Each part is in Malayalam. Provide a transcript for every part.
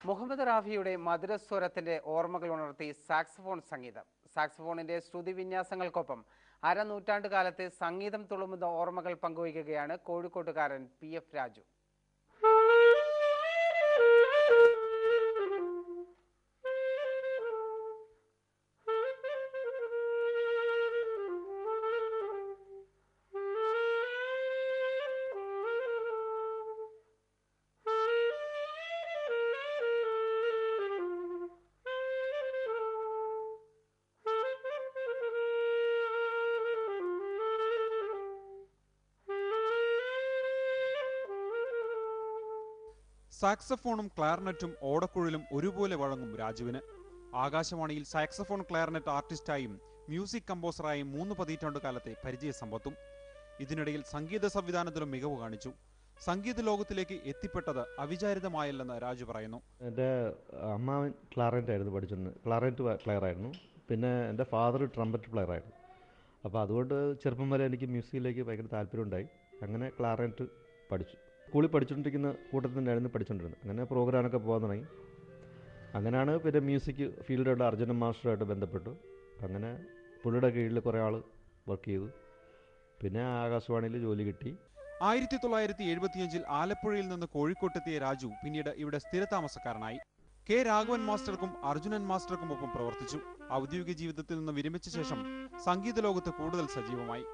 മുഹമ്മദ് റാഫിയുടെ മധുരസ്വരത്തിന്റെ ഓർമ്മകൾ ഉണർത്തി സാക്സഫോൺ സംഗീതം. സാക്സഫോണിന്റെ ശ്രുതി വിന്യാസങ്ങൾക്കൊപ്പം അരനൂറ്റാണ്ട് കാലത്തെ സംഗീതം തുളുമ്പുന്ന ഓർമ്മകൾ പങ്കുവയ്ക്കുകയാണ് കോഴിക്കോട്ടുകാരൻ PF രാജു. സാക്സഫോണും ക്ലാർനെറ്റും ഓടക്കുഴലും ഒരുപോലെ വഴങ്ങും രാജുവിന്. ആകാശവാണിയിൽ സാക്സഫോൺ ക്ലാർനെറ്റ് ആർട്ടിസ്റ്റായും മ്യൂസിക് കമ്പോസറായും 3 പതിറ്റാണ്ട് കാലത്തെ പരിചയ സമ്പത്തും. ഇതിനിടയിൽ സംഗീത സംവിധാനത്തിലും മികവ് കാണിച്ചു. സംഗീത ലോകത്തിലേക്ക് എത്തിപ്പെട്ടത് അവിചാരിതമായല്ലെന്ന് രാജു പറയുന്നു. എൻ്റെ അമ്മാവൻ ക്ലാർനെറ്റ് ആയിരുന്നു പഠിച്ചിരുന്നത്, ക്ലാർനെറ്റ് പ്ലെയർ ആയിരുന്നു. പിന്നെ എൻ്റെ ഫാദർ ട്രംപറ്റ് പ്ലെയർ ആയിരുന്നു. അപ്പോൾ അതുകൊണ്ട് ചെറുപ്പം വരെ എനിക്ക് മ്യൂസിക്കിലേക്ക് ഭയങ്കര താല്പര്യമുണ്ടായി. അങ്ങനെ ക്ലാർനെറ്റ് പഠിച്ചു. സ്കൂളിൽ പഠിച്ചുകൊണ്ടിരിക്കുന്ന കൂട്ടത്തിൽ തന്നെയായിരുന്നു പഠിച്ചുകൊണ്ടിരുന്നത്. അങ്ങനെ പ്രോഗ്രാമൊക്കെ പോകാൻ തുടങ്ങി. അങ്ങനെയാണ് പിന്നെ മ്യൂസിക് ഫീൽഡുള്ള അർജുനൻ മാസ്റ്ററുമായിട്ട് ബന്ധപ്പെട്ടു. അങ്ങനെ പുള്ളിയുടെ കീഴിൽ കുറേ ആൾ വർക്ക് ചെയ്തു. പിന്നെ ആകാശവാണിയിൽ ജോലി കിട്ടി. 1975 ആലപ്പുഴയിൽ നിന്ന് കോഴിക്കോട്ടെത്തിയ രാജു പിന്നീട് ഇവിടെ സ്ഥിരതാമസക്കാരനായി. K. രാഘവൻ മാസ്റ്റർക്കും അർജുനൻ മാസ്റ്റർക്കുമൊപ്പം പ്രവർത്തിച്ചു. ഔദ്യോഗിക ജീവിതത്തിൽ നിന്ന് വിരമിച്ച ശേഷം സംഗീത ലോകത്ത് കൂടുതൽ സജീവമായി.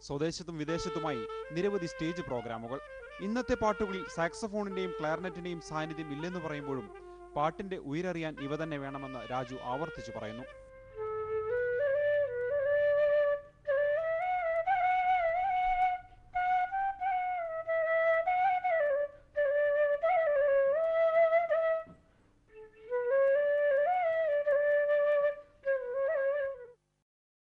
സ്വദേശത്തും വിദേശത്തുമായി നിരവധി സ്റ്റേജ് പ്രോഗ്രാമുകൾ. ഇന്നത്തെ പാട്ടുകളിൽ സാക്സഫോണിന്റെയും ക്ലാർനെറ്റിന്റെയും സാന്നിധ്യം ഇല്ലെന്ന് പറയുമ്പോഴും പാട്ടിന്റെ ഉയരറിയാൻ ഇവ തന്നെ വേണമെന്ന് രാജു ആവർത്തിച്ചു പറയുന്നു.